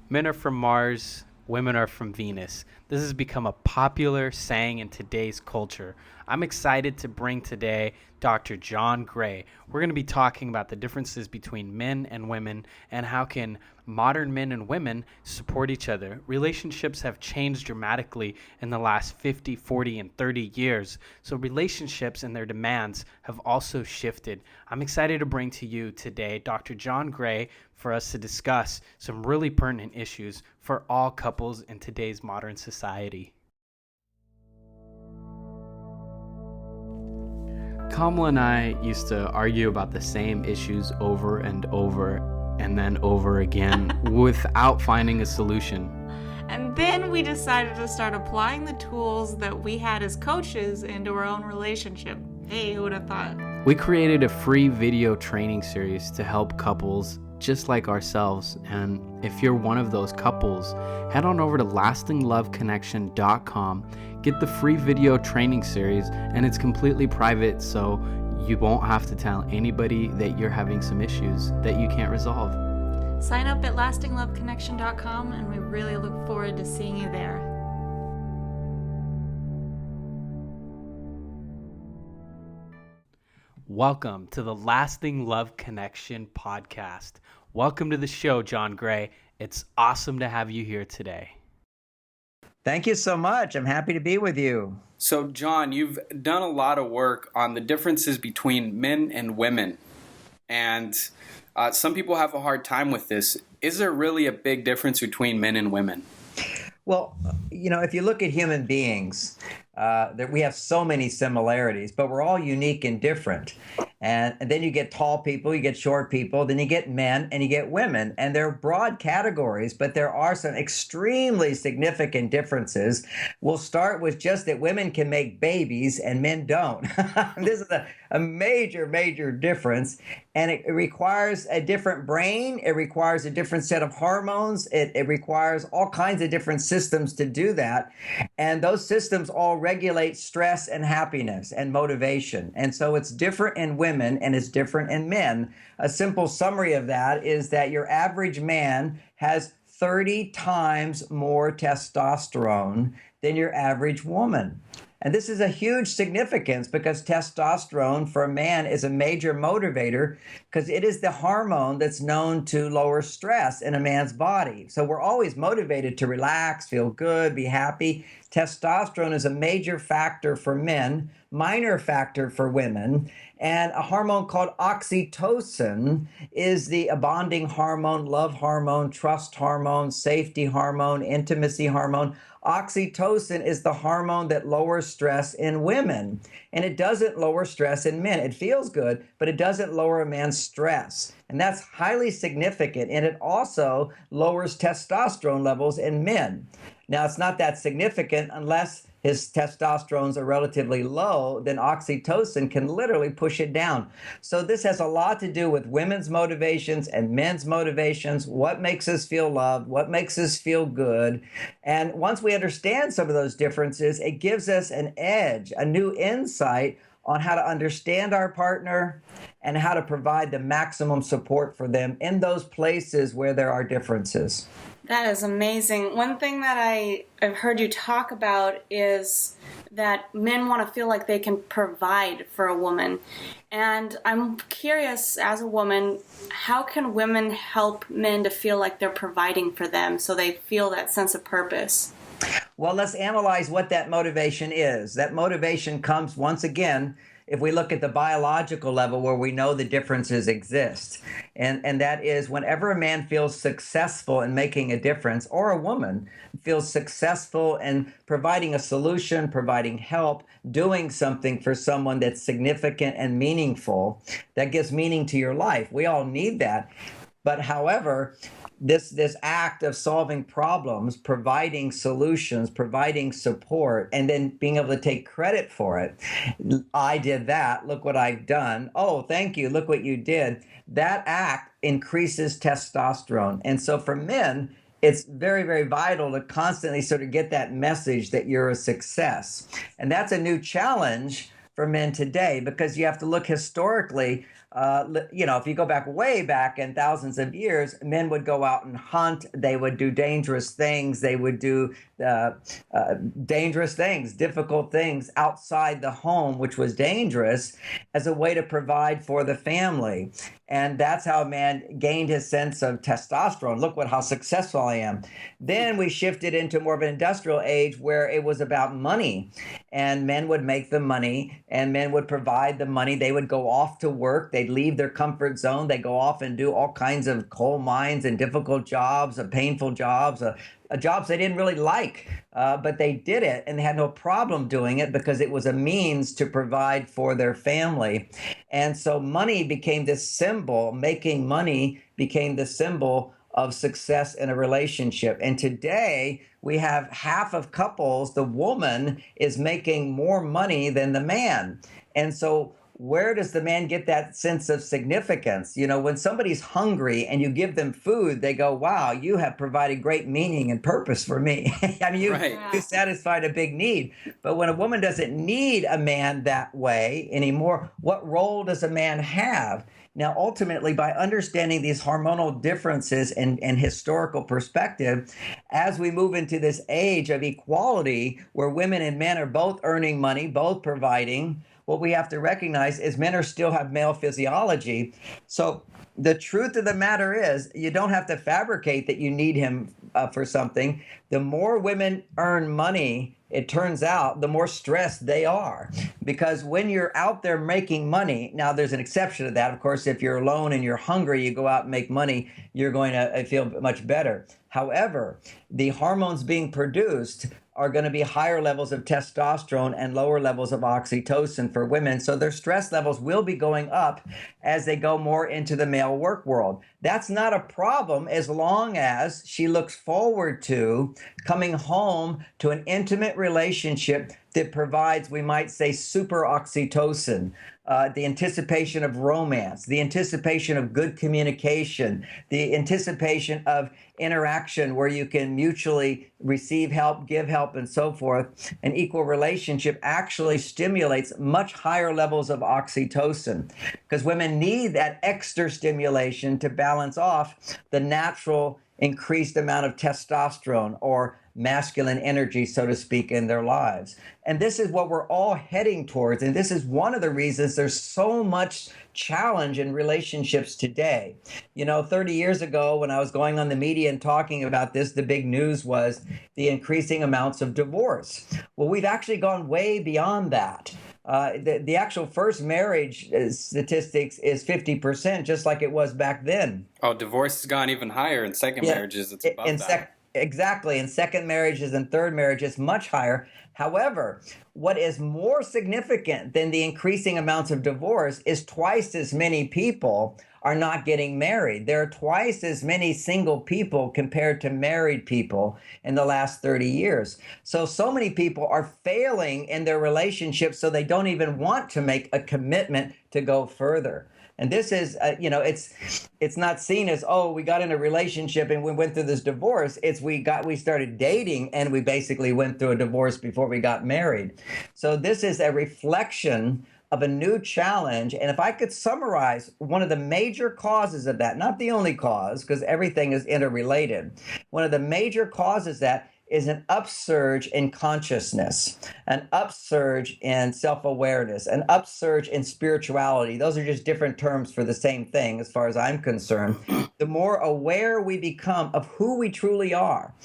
Men are from Mars, women are from Venus. This has become a popular saying in today's culture. I'm excited to bring today Dr. John Gray. We're going to be talking about the differences between men and women and how can modern men and women support each other. Relationships have changed dramatically in the last 50, 40, and 30 years. So relationships and their demands have also shifted. I'm excited to bring to you today Dr. John Gray for us to discuss some really pertinent issues for all couples in today's modern society. Kamala and I used to argue about the same issues over and over and then over again without finding a solution. And then we decided to start applying the tools that we had as coaches into our own relationship. Hey, who would have thought? We created a free video training series to help couples just like ourselves. And if you're one of those couples, head on over to lastingloveconnection.com, get the free video training series, and it's completely private, so you won't have to tell anybody that you're having some issues that you can't resolve. Sign up at lastingloveconnection.com, and we really look forward to seeing you there. Welcome to the Lasting Love Connection podcast. Welcome to the show, John Gray. It's awesome to have you here today. Thank you so much. I'm happy to be with you. So, John, you've done a lot of work on the differences between men and women. And some people have a hard time with this. Is there really a big difference between men and women? Well, if you look at human beings, that we have so many similarities, but we're all unique and different. And then you get tall people, you get short people, then you get men and you get women. And they're broad categories, but there are some extremely significant differences. We'll start with just that women can make babies and men don't. This is a major, major difference. And it requires a different brain. It requires a different set of hormones. It requires all kinds of different systems to do that. And those systems all regulate stress and happiness and motivation. And so it's different in women and it's different in men. A simple summary of that is that your average man has 30 times more testosterone than your average woman. And this is a huge significance because testosterone for a man is a major motivator because it is the hormone that's known to lower stress in a man's body. So we're always motivated to relax, feel good, be happy. Testosterone is a major factor for men, minor factor for women. And a hormone called oxytocin is the bonding hormone, love hormone, trust hormone, safety hormone, intimacy hormone. Oxytocin is the hormone that lowers stress in women, and it doesn't lower stress in men. It feels good, but it doesn't lower a man's stress, and that's highly significant, and it also lowers testosterone levels in men. Now, it's not that significant unless his testosterones are relatively low, then oxytocin can literally push it down. So this has a lot to do with women's motivations and men's motivations, what makes us feel loved, what makes us feel good. And once we understand some of those differences, it gives us an edge, a new insight on how to understand our partner and how to provide the maximum support for them in those places where there are differences. That is amazing. One thing that I've heard you talk about is that men want to feel like they can provide for a woman. And I'm curious, as a woman, how can women help men to feel like they're providing for them so they feel that sense of purpose? Well, let's analyze what that motivation is. That motivation comes, once again, if we look at the biological level where we know the differences exist. And that is whenever a man feels successful in making a difference, or a woman feels successful in providing a solution, providing help, doing something for someone that's significant and meaningful, that gives meaning to your life. We all need that. But however, this act of solving problems, providing solutions, providing support, and then being able to take credit for it. I did that. Look what I've done. Oh, thank you. Look what you did. That act increases testosterone. And so for men, it's very, very vital to constantly sort of get that message that you're a success. And that's a new challenge for men today because you have to look historically if you go back way back in thousands of years, men would go out and hunt. They would do dangerous things. They would do dangerous things, difficult things outside the home, which was dangerous, as a way to provide for the family. And that's how a man gained his sense of testosterone. Look how successful I am. Then we shifted into more of an industrial age where it was about money, and men would make the money and men would provide the money. They would go off to work. They'd leave their comfort zone. They go off and do all kinds of coal mines and difficult jobs, painful jobs, jobs they didn't really like, but they did it and they had no problem doing it because it was a means to provide for their family. And so money became this symbol, making money became the symbol of success in a relationship. And today we have half of couples, the woman is making more money than the man. And so where does the man get that sense of significance? When somebody's hungry and you give them food, they go, wow, you have provided great meaning and purpose for me. I mean, you satisfied a big need. But when a woman doesn't need a man that way anymore, what role does a man have? Now, ultimately, by understanding these hormonal differences and historical perspective, as we move into this age of equality, where women and men are both earning money, both providing, what we have to recognize is men still have male physiology. So the truth of the matter is, you don't have to fabricate that you need him for something. The more women earn money, it turns out, the more stressed they are. Because when you're out there making money, now there's an exception to that. Of course, if you're alone and you're hungry, you go out and make money, you're going to feel much better. However, the hormones being produced are going to be higher levels of testosterone and lower levels of oxytocin for women. So their stress levels will be going up as they go more into the male work world. That's not a problem as long as she looks forward to coming home to an intimate relationship that provides, we might say, super oxytocin, the anticipation of romance, the anticipation of good communication, the anticipation of interaction where you can mutually receive help, give help, and so forth. An equal relationship actually stimulates much higher levels of oxytocin because women need that extra stimulation to balance off the natural increased amount of testosterone or masculine energy, so to speak, in their lives. And this is what we're all heading towards. And this is one of the reasons there's so much challenge in relationships today. 30 years ago, when I was going on the media and talking about this, the big news was the increasing amounts of divorce. Well, we've actually gone way beyond that. The actual first marriage statistics is 50%, just like it was back then. Oh, divorce has gone even higher. In second marriages, it's above that. Exactly. In second marriages and third marriages, much higher. However, what is more significant than the increasing amounts of divorce is twice as many people are not getting married. There are twice as many single people compared to married people in the last 30 years. So many people are failing in their relationships, so they don't even want to make a commitment to go further. And this is, it's not seen as, oh, we got in a relationship and we went through this divorce. It's we started dating and we basically went through a divorce before we got married. So this is a reflection of a new challenge. And if I could summarize one of the major causes of that, not the only cause, because everything is interrelated. One of the major causes that is an upsurge in consciousness, an upsurge in self-awareness, an upsurge in spirituality. Those are just different terms for the same thing as far as I'm concerned. The more aware we become of who we truly are.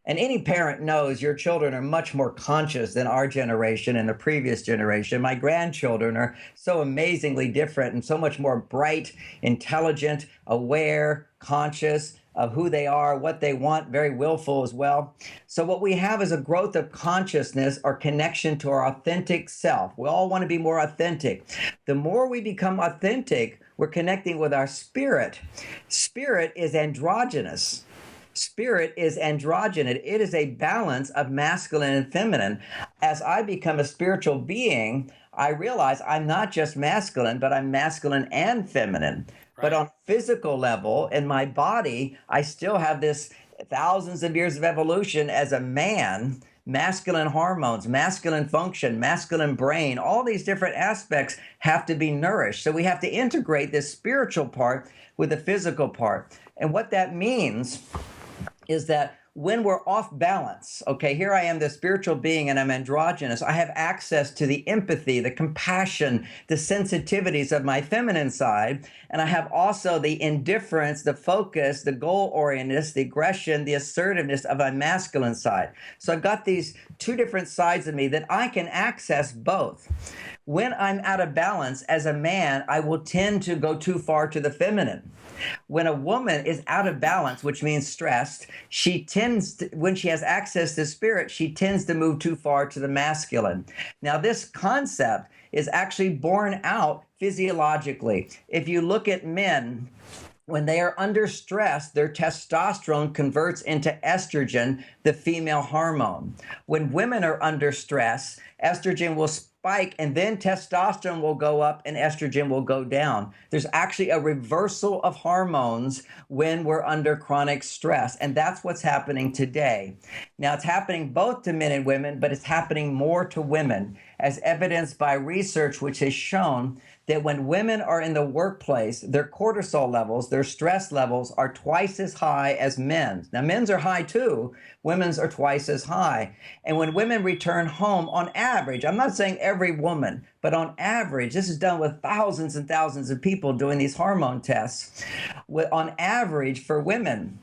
And any parent knows your children are much more conscious than our generation and the previous generation. My grandchildren are so amazingly different and so much more bright, intelligent, aware, conscious of who they are, what they want, very willful as well. So what we have is a growth of consciousness or connection to our authentic self. We all want to be more authentic. The more we become authentic, we're connecting with our spirit. Spirit is androgynous. Spirit is androgynous. It is a balance of masculine and feminine. As I become a spiritual being, I realize I'm not just masculine, but I'm masculine and feminine. Right. But on a physical level, in my body, I still have this thousands of years of evolution as a man, masculine hormones, masculine function, masculine brain, all these different aspects have to be nourished. So we have to integrate this spiritual part with the physical part. And what that means is that when we're off balance, okay, here I am, the spiritual being, and I'm androgynous, I have access to the empathy, the compassion, the sensitivities of my feminine side, and I have also the indifference, the focus, the goal-orientedness, the aggression, the assertiveness of my masculine side. So I've got these two different sides of me that I can access both. When I'm out of balance as a man, I will tend to go too far to the feminine. When a woman is out of balance, which means stressed, she tends to, when she has access to spirit, she tends to move too far to the masculine. Now, this concept is actually borne out physiologically. If you look at men, when they are under stress, their testosterone converts into estrogen, the female hormone. When women are under stress, estrogen will spike and then testosterone will go up and estrogen will go down. There's actually a reversal of hormones when we're under chronic stress, and that's what's happening today. Now, it's happening both to men and women, but it's happening more to women, as evidenced by research which has shown that when women are in the workplace, their cortisol levels, their stress levels are twice as high as men's. Now, men's are high too, women's are twice as high. And when women return home, on average, I'm not saying every woman, but on average, this is done with thousands and thousands of people doing these hormone tests. On average, for women,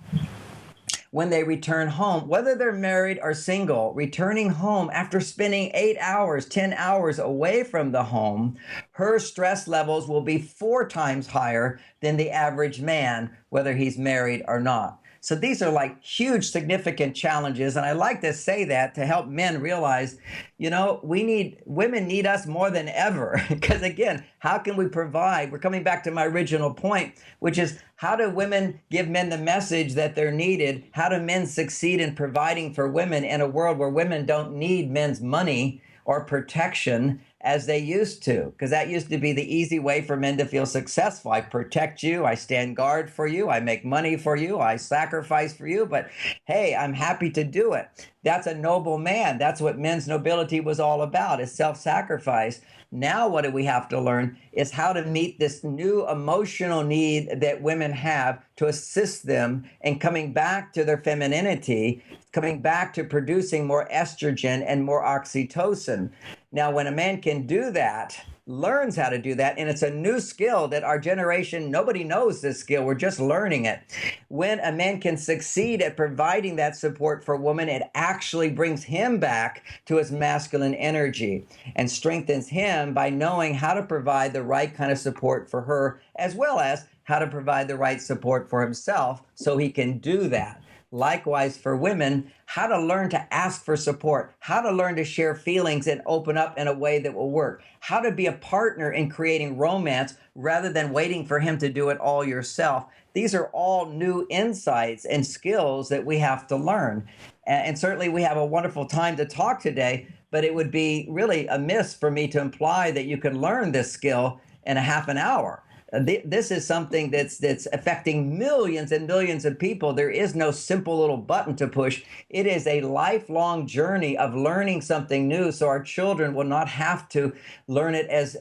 when they return home, whether they're married or single, returning home after spending 8 hours, 10 hours away from the home, her stress levels will be 4 times higher than the average man, whether he's married or not. So these are like huge, significant challenges. And I like to say that to help men realize, women need us more than ever. Because again, how can we provide? We're coming back to my original point, which is how do women give men the message that they're needed? How do men succeed in providing for women in a world where women don't need men's money or protection as they used to? Because that used to be the easy way for men to feel successful. I protect you, I stand guard for you, I make money for you, I sacrifice for you, but hey, I'm happy to do it. That's a noble man. That's what men's nobility was all about, is self-sacrifice. Now what do we have to learn is how to meet this new emotional need that women have to assist them in coming back to their femininity, coming back to producing more estrogen and more oxytocin. Now, when a man can do that, learns how to do that, and it's a new skill that our generation, nobody knows this skill, we're just learning it. When a man can succeed at providing that support for a woman, it actually brings him back to his masculine energy and strengthens him by knowing how to provide the right kind of support for her, as well as how to provide the right support for himself so he can do that. Likewise, for women, how to learn to ask for support, how to learn to share feelings and open up in a way that will work, how to be a partner in creating romance rather than waiting for him to do it all yourself. These are all new insights and skills that we have to learn. And certainly we have a wonderful time to talk today, but it would be really amiss for me to imply that you can learn this skill in a half an hour. This is something that's affecting millions and millions of people. There is no simple little button to push. It is a lifelong journey of learning something new, so our children will not have to learn it as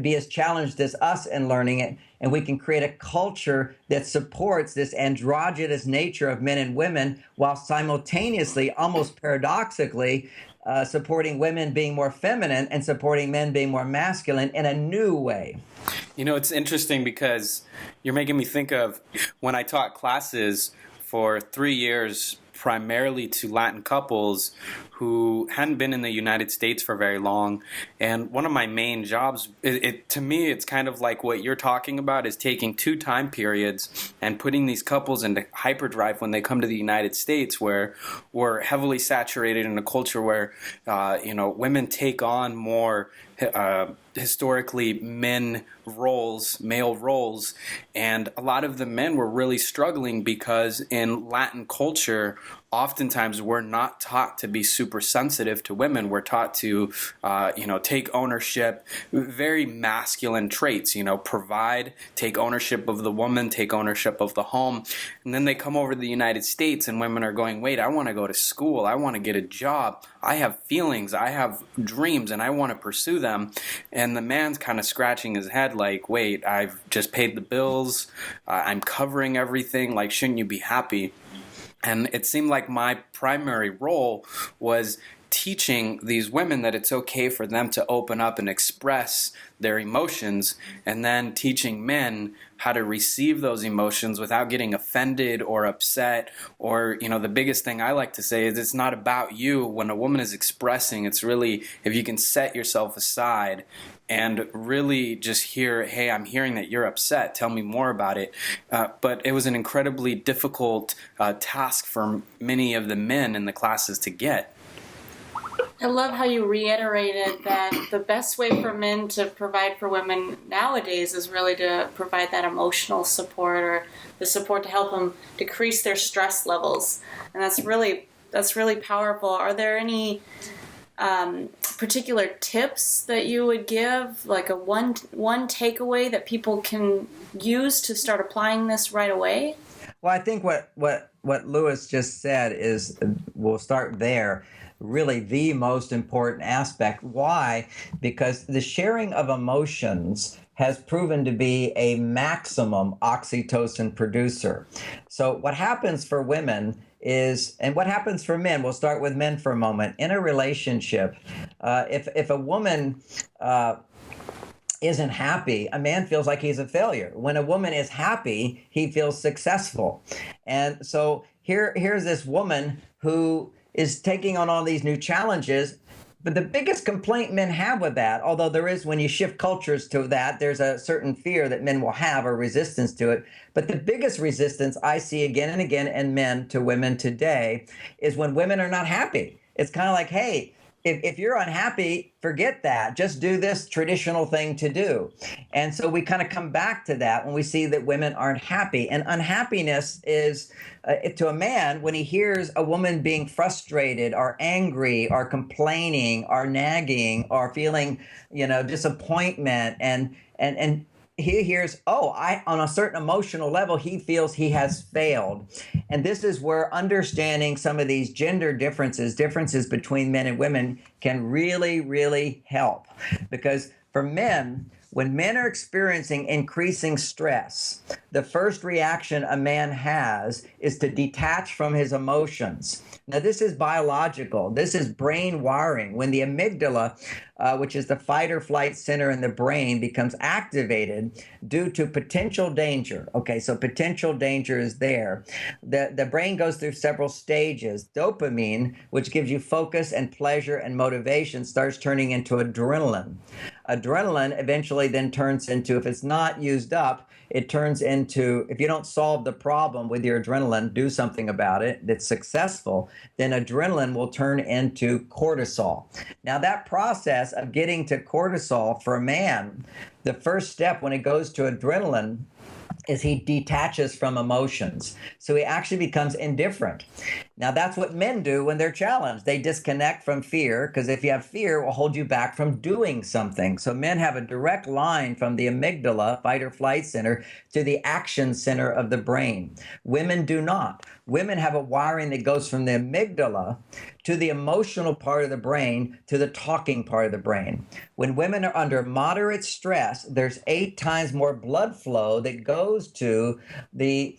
be as challenged as us in learning it. And we can create a culture that supports this androgynous nature of men and women, while simultaneously, almost paradoxically, supporting women being more feminine and supporting men being more masculine in a new way. It's interesting because you're making me think of when I taught classes for 3 years, primarily to Latin couples who hadn't been in the United States for very long. And one of my main jobs, to me, it's kind of like what you're talking about, is taking 2 time periods and putting these couples into hyperdrive when they come to the United States, where we're heavily saturated in a culture where, women take on more historically male roles, and a lot of the men were really struggling because in Latin culture, oftentimes we're not taught to be super sensitive to women. We're taught to, take ownership, very masculine traits, provide, take ownership of the woman, take ownership of the home. And then they come over to the United States and women are going, wait, I want to go to school. I want to get a job. I have feelings. I have dreams and I want to pursue them. And the man's kind of scratching his head like, wait, I've just paid the bills. I'm covering everything. Like, shouldn't you be happy? And it seemed like my primary role was teaching these women that it's okay for them to open up and express their emotions, and then teaching men how to receive those emotions without getting offended or upset. Or, the biggest thing I like to say is it's not about you. When a woman is expressing, it's really, if you can set yourself aside and really just hear, hey, I'm hearing that you're upset. Tell me more about it. But it was an incredibly difficult task for many of the men in the classes to get. I love how you reiterated that the best way for men to provide for women nowadays is really to provide that emotional support, or the support to help them decrease their stress levels. And that's really powerful. Are there any particular tips that you would give, like a one takeaway that people can use to start applying this right away? Well, I think what Lewis just said is, we'll start there, really the most important aspect. Why? Because the sharing of emotions has proven to be a maximum oxytocin producer. So what happens for women is, and what happens for men, we'll start with men for a moment, in a relationship, if a woman isn't happy, a man feels like he's a failure. When a woman is happy, he feels successful. And so here's this woman who is taking on all these new challenges. But the biggest complaint men have with that, although there is, when you shift cultures to that, there's a certain fear that men will have, or resistance to it. But the biggest resistance I see again and again in men to women today is when women are not happy. It's kind of like, hey, if you're unhappy, forget that. Just do this traditional thing to do. And so we kind of come back to that when we see that women aren't happy. And unhappiness is, to a man, when he hears a woman being frustrated or angry or complaining or nagging or feeling, disappointment, and he hears, on a certain emotional level, he feels he has failed. And this is where understanding some of these gender differences between men and women, can really, really help. Because for men, when men are experiencing increasing stress, the first reaction a man has is to detach from his emotions. Now, this is biological. This is brain wiring. When the amygdala, which is the fight or flight center in the brain, becomes activated due to potential danger. Okay, so potential danger is there. The brain goes through several stages. Dopamine, which gives you focus and pleasure and motivation, starts turning into adrenaline. Adrenaline eventually then turns into, if it's not used up, it turns into, if you don't solve the problem with your adrenaline, do something about it that's successful, then adrenaline will turn into cortisol. Now, that process of getting to cortisol for a man, the first step when it goes to adrenaline is he detaches from emotions. So he actually becomes indifferent. Now, that's what men do when they're challenged. They disconnect from fear, because if you have fear, it will hold you back from doing something. So men have a direct line from the amygdala, fight or flight center, to the action center of the brain. Women do not. Women have a wiring that goes from the amygdala to the emotional part of the brain to the talking part of the brain. When women are under moderate stress, there's 8 times more blood flow that goes to the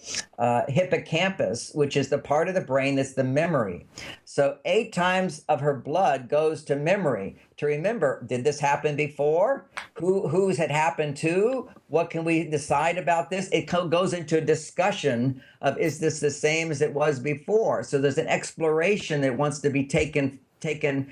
hippocampus, which is the part of the brain that's the memory. So 8 times of her blood goes to memory, to remember, did this happen before? Who's had happened to? What can we decide about this? It goes into a discussion of, is this the same as it was before? So there's an exploration that wants to be taken in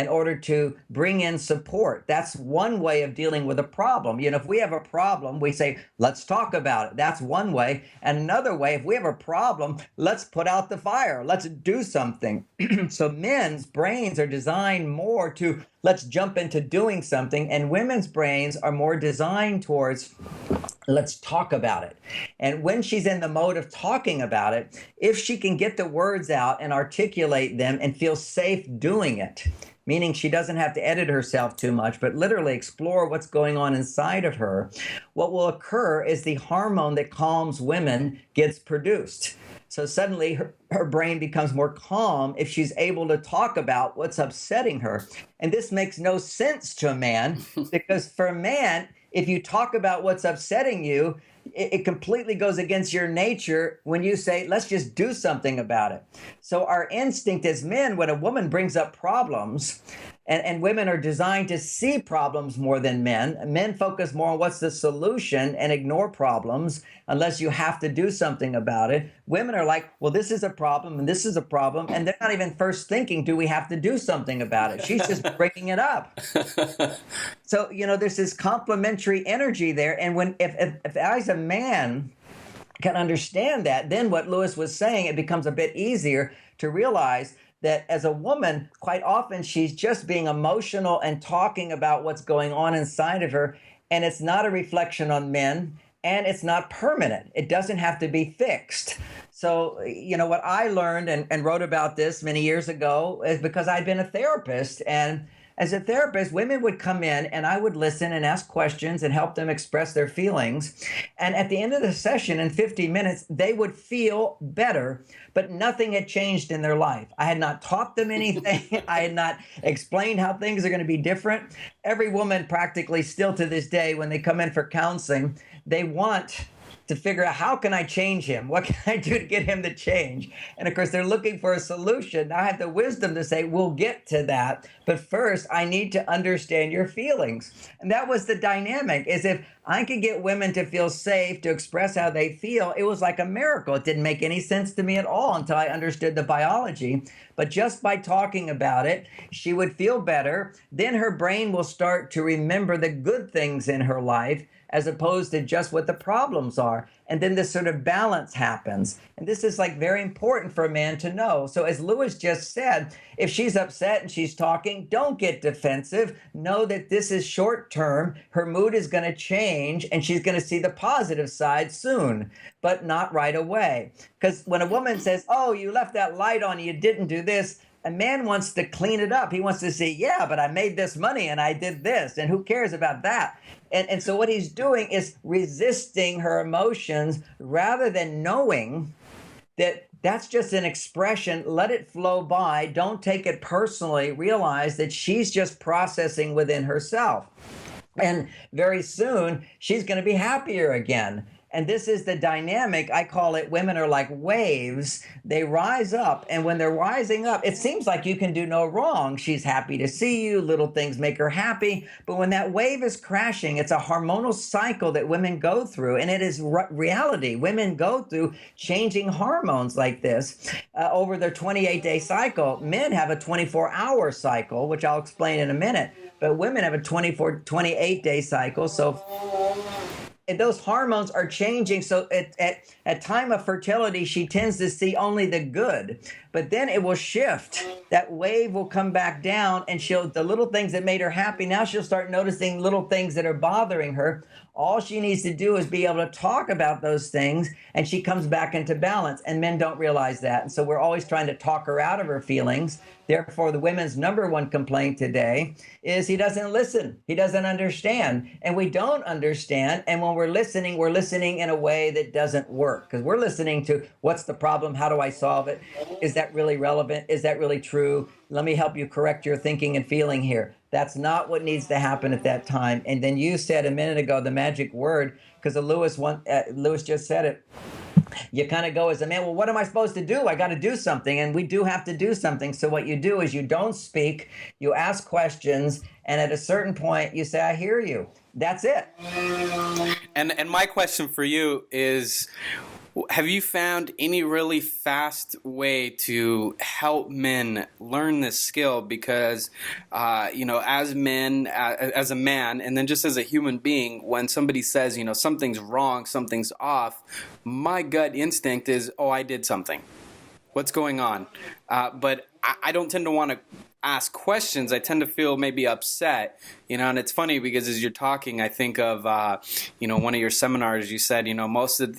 order to bring in support. That's one way of dealing with a problem. If we have a problem, we say, let's talk about it. That's one way. And another way, if we have a problem, let's put out the fire. Let's do something. So men's brains are designed more to, let's jump into doing something. And women's brains are more designed towards, Let's talk about it. And when she's in the mode of talking about it, if she can get the words out and articulate them and feel safe doing it, meaning she doesn't have to edit herself too much, but literally explore what's going on inside of her, what will occur is the hormone that calms women gets produced. So suddenly her brain becomes more calm if she's able to talk about what's upsetting her. And this makes no sense to a man because for a man, if you talk about what's upsetting you, it completely goes against your nature when you say, let's just do something about it. So our instinct as men, when a woman brings up problems, and women are designed to see problems more than men. Men focus more on what's the solution and ignore problems unless you have to do something about it. Women are like, well, this is a problem and this is a problem. And they're not even first thinking, do we have to do something about it? She's just bringing it up. So, there's this complementary energy there. And if I as a man can understand that, then what Lewis was saying, it becomes a bit easier to realize that as a woman, quite often she's just being emotional and talking about what's going on inside of her. And it's not a reflection on men and it's not permanent. It doesn't have to be fixed. So, what I learned and wrote about this many years ago is because I'd been a therapist. And as a therapist, women would come in and I would listen and ask questions and help them express their feelings. And at the end of the session, in 50 minutes, they would feel better, but nothing had changed in their life. I had not taught them anything. I had not explained how things are going to be different. Every woman practically still to this day, when they come in for counseling, they want to figure out how can I change him? What can I do to get him to change? And of course, they're looking for a solution. Now I have the wisdom to say, we'll get to that. But first, I need to understand your feelings. And that was the dynamic, is if I could get women to feel safe, to express how they feel, it was like a miracle. It didn't make any sense to me at all until I understood the biology. But just by talking about it, she would feel better. Then her brain will start to remember the good things in her life, as opposed to just what the problems are. And then this sort of balance happens. And this is very important for a man to know. So as Lewis just said, if she's upset and she's talking, don't get defensive. Know that this is short term. Her mood is going to change and she's going to see the positive side soon, but not right away. Because when a woman says, oh, you left that light on, you didn't do this, a man wants to clean it up. He wants to say, yeah, but I made this money and I did this, and who cares about that? And so what he's doing is resisting her emotions rather than knowing that that's just an expression. Let it flow by. Don't take it personally. Realize that she's just processing within herself. And very soon, she's going to be happier again. And this is the dynamic. I call it, women are like waves. They rise up. And when they're rising up, it seems like you can do no wrong. She's happy to see you. Little things make her happy. But when that wave is crashing, it's a hormonal cycle that women go through. And it is reality. Women go through changing hormones like this over their 28-day cycle. Men have a 24-hour cycle, which I'll explain in a minute. But women have a 28-day cycle. So and those hormones are changing. So at time of fertility, she tends to see only the good, but then it will shift. That wave will come back down and the little things that made her happy, now she'll start noticing little things that are bothering her. All she needs to do is be able to talk about those things, and she comes back into balance. And men don't realize that. And so we're always trying to talk her out of her feelings. Therefore, the women's number one complaint today is he doesn't listen. He doesn't understand. And we don't understand. And when we're listening in a way that doesn't work. Because we're listening to, what's the problem? How do I solve it? Is that really relevant? Is that really true? Let me help you correct your thinking and feeling here. That's not what needs to happen at that time. And then you said a minute ago the magic word, because Lewis just said it. You kind of go as a man, well, what am I supposed to do? I got to do something. And we do have to do something. So what you do is you don't speak, you ask questions, and at a certain point you say, I hear you. That's it. And my question for you is, have you found any really fast way to help men learn this skill? Because, as men, as a man, and then just as a human being, when somebody says, something's wrong, something's off, my gut instinct is, oh, I did something. What's going on? But I don't tend to want to ask questions. I tend to feel maybe upset, and it's funny because as you're talking, I think of, one of your seminars, you said,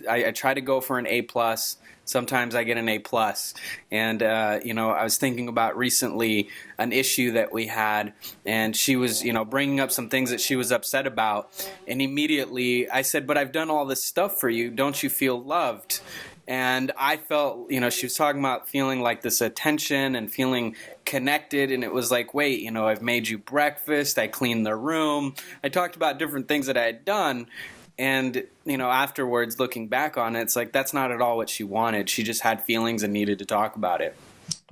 I try to go for an A plus. Sometimes I get an A plus. And, I was thinking about recently an issue that we had, and she was, bringing up some things that she was upset about. And immediately I said, but I've done all this stuff for you. Don't you feel loved? And I felt, she was talking about feeling like this attention and feeling connected. And it was like, wait, I've made you breakfast. I cleaned the room. I talked about different things that I had done. And, afterwards, looking back on it, it's like that's not at all what she wanted. She just had feelings and needed to talk about it.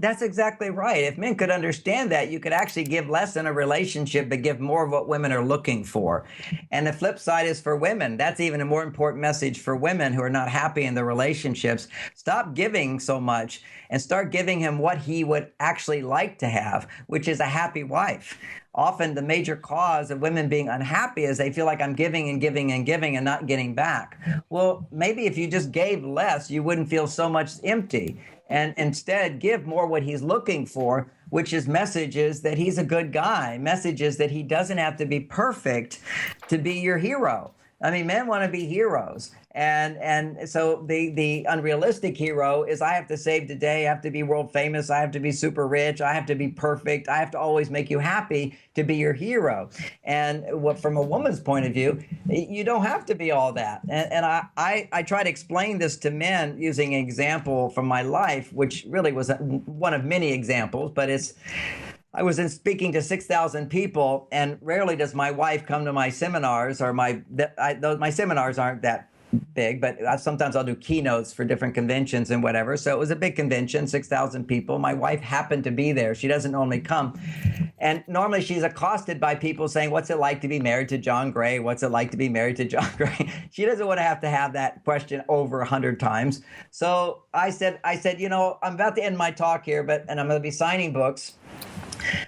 That's exactly right. If men could understand that, you could actually give less in a relationship, but give more of what women are looking for. And the flip side is for women. That's even a more important message for women who are not happy in their relationships. Stop giving so much and start giving him what he would actually like to have, which is a happy wife. Often the major cause of women being unhappy is they feel like I'm giving and giving and giving and not getting back. Well, maybe if you just gave less, you wouldn't feel so much empty. And instead give more what he's looking for, which is messages that he's a good guy, messages that he doesn't have to be perfect to be your hero. I mean, men want to be heroes. And so the unrealistic hero is I have to save the day, I have to be world famous, I have to be super rich, I have to be perfect, I have to always make you happy to be your hero. And what from a woman's point of view, you don't have to be all that. And I try to explain this to men using an example from my life, which really was one of many examples, but I was speaking to 6,000 people, and rarely does my wife come to my seminars, or my seminars aren't that big, but sometimes I'll do keynotes for different conventions and whatever. So it was a big convention, 6,000 people. My wife happened to be there. She doesn't normally come. And normally she's accosted by people saying, what's it like to be married to John Gray? What's it like to be married to John Gray? She doesn't want to have that question over 100 times. So I said, I'm about to end my talk here, and I'm going to be signing books.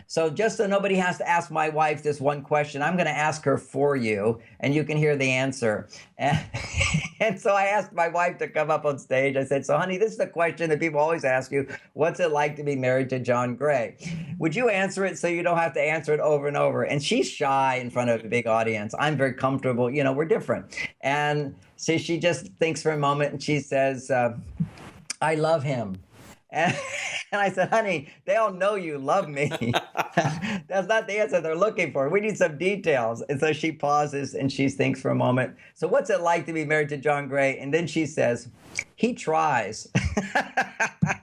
So just so nobody has to ask my wife this one question, I'm going to ask her for you, and you can hear the answer. And so I asked my wife to come up on stage. I said, so honey, this is the question that people always ask you. What's it like to be married to John Gray? Would you answer it so you don't have to answer it over and over? And she's shy in front of a big audience. I'm very comfortable. We're different. And so she just thinks for a moment, and she says, I love him. And I said, honey, they all know you love me. That's not the answer they're looking for. We need some details. And so she pauses and she thinks for a moment. So what's it like to be married to John Gray? And then she says, he tries.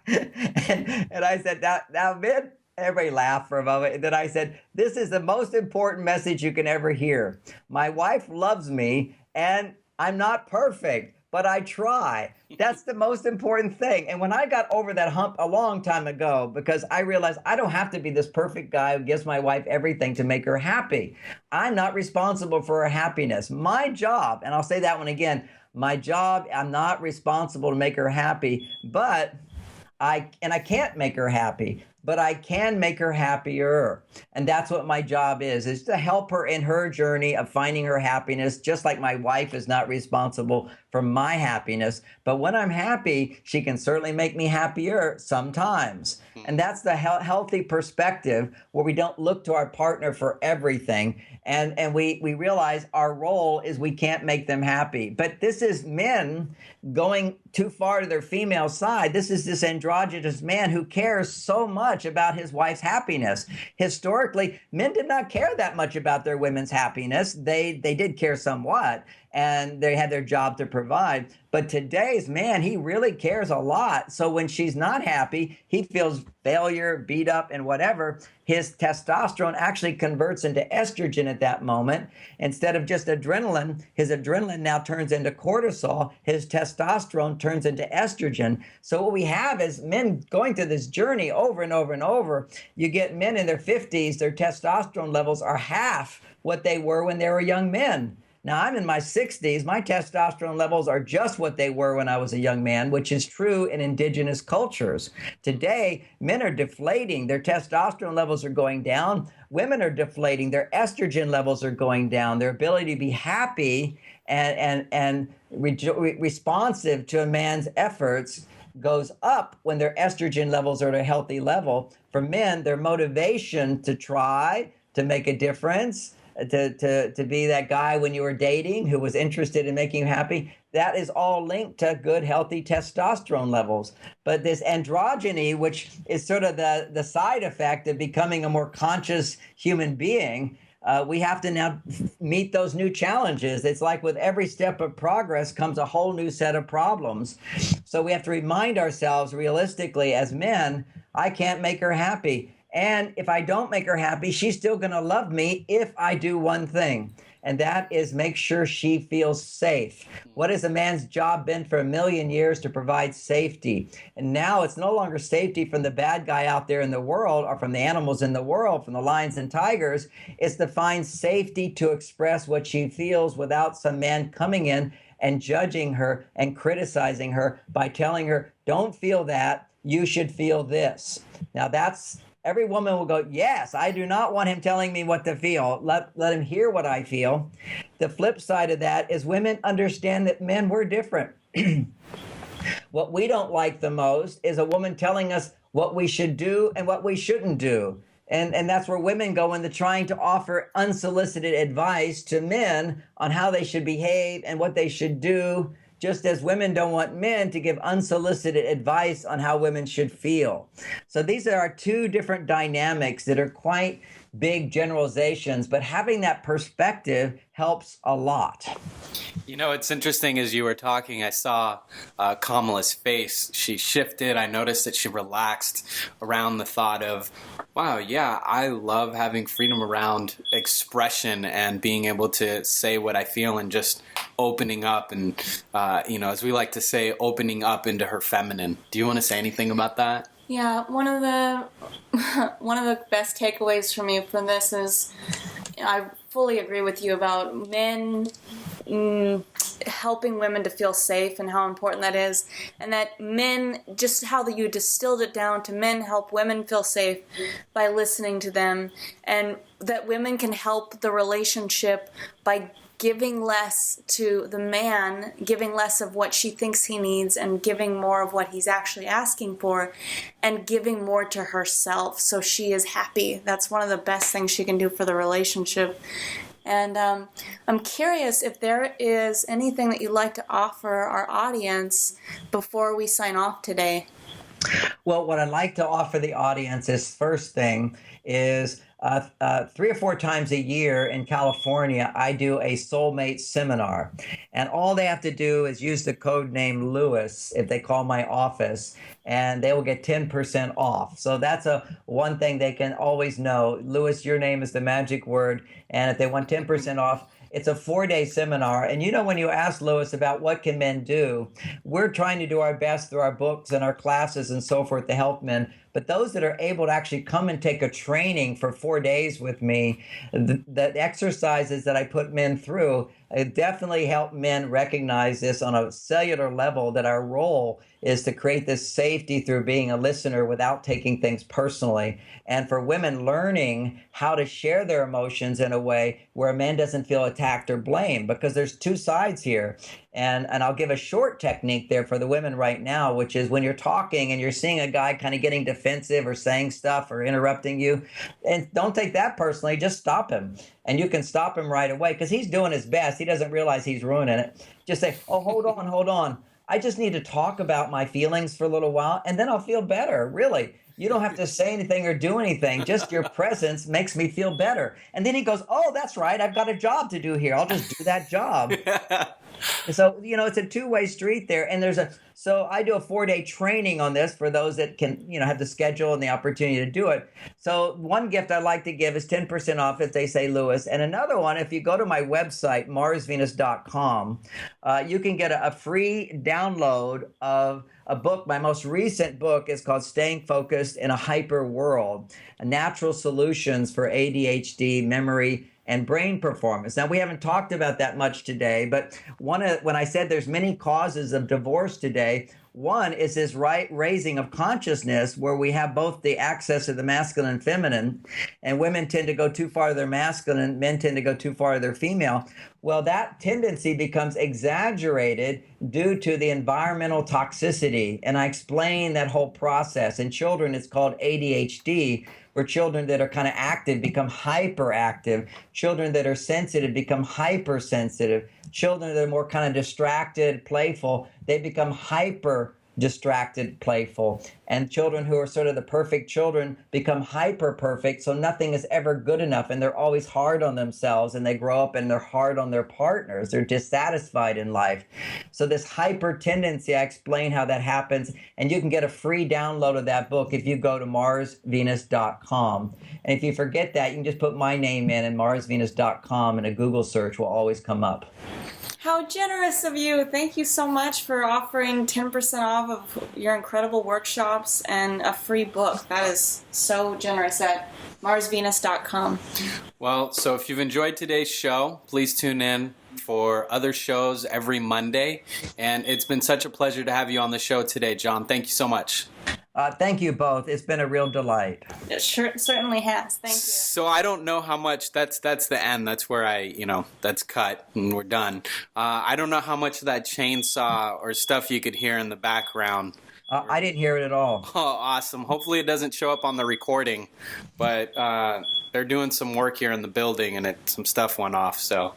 and I said, now, men, everybody laughed for a moment. And then I said, this is the most important message you can ever hear. My wife loves me, and I'm not perfect, but I try. That's the most important thing. And when I got over that hump a long time ago, because I realized I don't have to be this perfect guy who gives my wife everything to make her happy. I'm not responsible for her happiness. My job, and I'll say that one again, my job, I'm not responsible to make her happy, but I can't make her happy, but I can make her happier. And that's what my job is to help her in her journey of finding her happiness, just like my wife is not responsible for my happiness. But when I'm happy, she can certainly make me happier sometimes. And that's the healthy perspective where we don't look to our partner for everything. And we realize our role is we can't make them happy. But this is men going too far to their female side. This is this androgynous man who cares so much about his wife's happiness. Historically, men did not care that much about their women's happiness. They did care somewhat, and they had their job to provide. But today's man, he really cares a lot. So when she's not happy, he feels failure, beat up, and whatever. His testosterone actually converts into estrogen at that moment. Instead of just adrenaline, his adrenaline now turns into cortisol. His testosterone turns into estrogen. So what we have is men going through this journey over and over and over. You get men in their 50s, their testosterone levels are half what they were when they were young men. Now, I'm in my 60s. My testosterone levels are just what they were when I was a young man, which is true in indigenous cultures. Today, men are deflating. Their testosterone levels are going down. Women are deflating. Their estrogen levels are going down. Their ability to be happy and responsive to a man's efforts goes up when their estrogen levels are at a healthy level. For men, their motivation to try to make a difference, to be that guy when you were dating who was interested in making you happy, that is all linked to good, healthy testosterone levels. But this androgyny, which is sort of the side effect of becoming a more conscious human being, we have to now meet those new challenges. It's like with every step of progress comes a whole new set of problems. So we have to remind ourselves realistically as men, I can't make her happy. And if I don't make her happy, she's still going to love me if I do one thing. And that is make sure she feels safe. What has a man's job been for 1,000,000 years? To provide safety. And now it's no longer safety from the bad guy out there in the world or from the animals in the world, from the lions and tigers. It's to find safety to express what she feels without some man coming in and judging her and criticizing her by telling her, don't feel that, you should feel this. Now that's... Every woman will go, yes, I do not want him telling me what to feel. Let him hear what I feel. The flip side of that is women understand that men, we're different. What we don't like the most is a woman telling us what we should do and what we shouldn't do. And that's where women go into trying to offer unsolicited advice to men on how they should behave and what they should do, just as women don't want men to give unsolicited advice on how women should feel. So these are our two different dynamics that are quite big generalizations, but having that perspective helps a lot. You know, it's interesting, as you were talking, I saw Kamala's face. She shifted. I noticed that she relaxed around the thought of, wow, yeah, I love having freedom around expression and being able to say what I feel and just opening up and, as we like to say, opening up into her feminine. Do you want to say anything about that? Yeah, one of the best takeaways for me from this is I fully agree with you about men helping women to feel safe and how important that is, and that men, just how you distilled it down to men help women feel safe by listening to them, and that women can help the relationship by giving less to the man, giving less of what she thinks he needs and giving more of what he's actually asking for, and giving more to herself so she is happy. That's one of the best things she can do for the relationship. And I'm curious if there is anything that you'd like to offer our audience before we sign off today. Well, what I'd like to offer the audience is, first thing is 3 or 4 times a year in California, I do a soulmate seminar. And all they have to do is use the code name Lewis if they call my office, and they will get 10% off. So that's one thing they can always know. Lewis, your name is the magic word. And if they want 10% off, it's a 4-day seminar. And when you ask Lewis about what can men do, we're trying to do our best through our books and our classes and so forth to help men. But those that are able to actually come and take a training for 4 days with me, the exercises that I put men through, it definitely help men recognize this on a cellular level, that our role is to create this safety through being a listener without taking things personally. And for women, learning how to share their emotions in a way where a man doesn't feel attacked or blamed, because there's two sides here. And I'll give a short technique there for the women right now, which is when you're talking and you're seeing a guy kind of getting defensive or saying stuff or interrupting you, and don't take that personally, just stop him. And you can stop him right away because he's doing his best. He doesn't realize he's ruining it. Just say, oh, hold on. I just need to talk about my feelings for a little while, and then I'll feel better, really. You don't have to say anything or do anything. Just your presence makes me feel better. And then he goes, oh, that's right. I've got a job to do here. I'll just do that job. So, it's a two-way street there. And so I do a 4-day training on this for those that can, have the schedule and the opportunity to do it. So one gift I like to give is 10% off if they say Lewis. And another one, if you go to my website, marsvenus.com, you can get a free download of a book. My most recent book is called Staying Focused in a Hyper World, Natural Solutions for ADHD, Memory, and Brain Performance. Now, we haven't talked about that much today, but when I said there's many causes of divorce today, One is this right raising of consciousness where we have both the access of the masculine and feminine, and women tend to go too far to their masculine, men tend to go too far to their female. Well, that tendency becomes exaggerated due to the environmental toxicity. And I explain that whole process. In children, it's called ADHD, where children that are kind of active become hyperactive. Children that are sensitive become hypersensitive. Children that are more kind of distracted, playful, they become hyper distracted, playful. And children who are sort of the perfect children become hyper perfect, so nothing is ever good enough, and they're always hard on themselves, and they grow up and they're hard on their partners. They're dissatisfied in life. So this hyper tendency, I explain how that happens, and you can get a free download of that book if you go to marsvenus.com. And if you forget that, you can just put my name in, and marsvenus.com, and a Google search will always come up. How generous of you. Thank you so much for offering 10% off of your incredible workshops and a free book. That is so generous at marsvenus.com. Well, so if you've enjoyed today's show, please tune in for other shows every Monday. And it's been such a pleasure to have you on the show today, John. Thank you so much. Thank you both. It's been a real delight. It certainly has. Thank you. So I don't know how much, that's the end. That's where that's cut and we're done. I don't know how much of that chainsaw or stuff you could hear in the background. I didn't hear it at all. Oh, awesome. Hopefully it doesn't show up on the recording, but they're doing some work here in the building and some stuff went off. So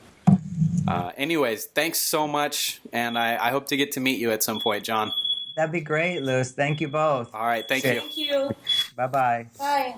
anyways, thanks so much. And I hope to get to meet you at some point, John. That'd be great, Louis. Thank you both. All right. Thank you. Thank you. Bye-bye. Bye.